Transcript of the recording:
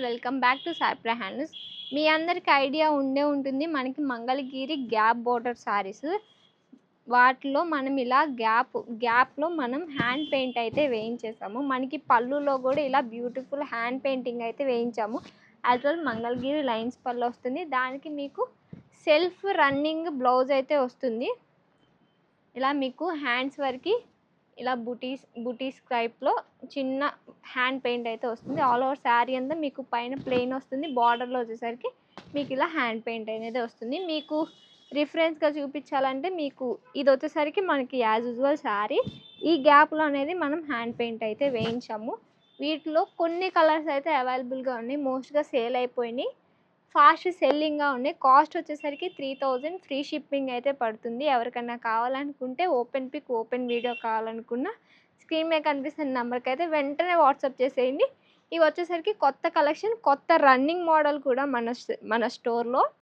Welcome back to Saipra handlooms. మీ అందరికి idea ఉండే ఉంటుంది మనకి మంగళగిరి గ్యాప్ బోర్డర్ సారీస్. వాటిలో మనం ఇలా గ్యాప్లో మనం హ్యాండ్ పెయింట్ అయితే వేయించేసాము. మనకి పళ్ళులో కూడా ఇలా బ్యూటిఫుల్ హ్యాండ్ పెయింటింగ్ అయితే వేయించాము. యాజ్ వెల్ మంగళగిరి లైన్స్ పళ్ళు వస్తుంది. దానికి మీకు సెల్ఫ్ రన్నింగ్ బ్లౌజ్ అయితే వస్తుంది. ఇలా మీకు హ్యాండ్స్ వరకు ఇలా బుటీస్ టైప్లో చిన్న హ్యాండ్ పెయింట్ అయితే వస్తుంది. ఆల్ ఓవర్ శారీ అంతా మీకు పైన ప్లెయిన్ వస్తుంది. బార్డర్లో వచ్చేసరికి మీకు ఇలా హ్యాండ్ పెయింట్ అనేది వస్తుంది. మీకు రిఫరెన్స్గా చూపించాలంటే మీకు ఇది వచ్చేసరికి మనకి యాజ్ యూజువల్ శారీ, ఈ గ్యాప్లో అనేది మనం హ్యాండ్ పెయింట్ అయితే వేయించాము. వీటిలో కొన్ని కలర్స్ అయితే అవైలబుల్గా ఉన్నాయి. మోస్ట్గా సేల్ అయిపోయినాయి, ఫాస్ట్ సెల్లింగ్గా ఉన్నాయి. కాస్ట్ వచ్చేసరికి 3000 ఫ్రీ షిప్పింగ్ అయితే పడుతుంది. ఎవరికైనా కావాలనుకుంటే ఓపెన్ పిక్ ఓపెన్ వీడియో కావాలనుకున్న స్క్రీన్ మీద కనిపిస్తున్న నెంబర్కి అయితే వెంటనే వాట్సాప్ చేసేయండి. ఇవి వచ్చేసరికి కొత్త కలెక్షన్, కొత్త రన్నింగ్ మోడల్ కూడా మన స్టోర్లో.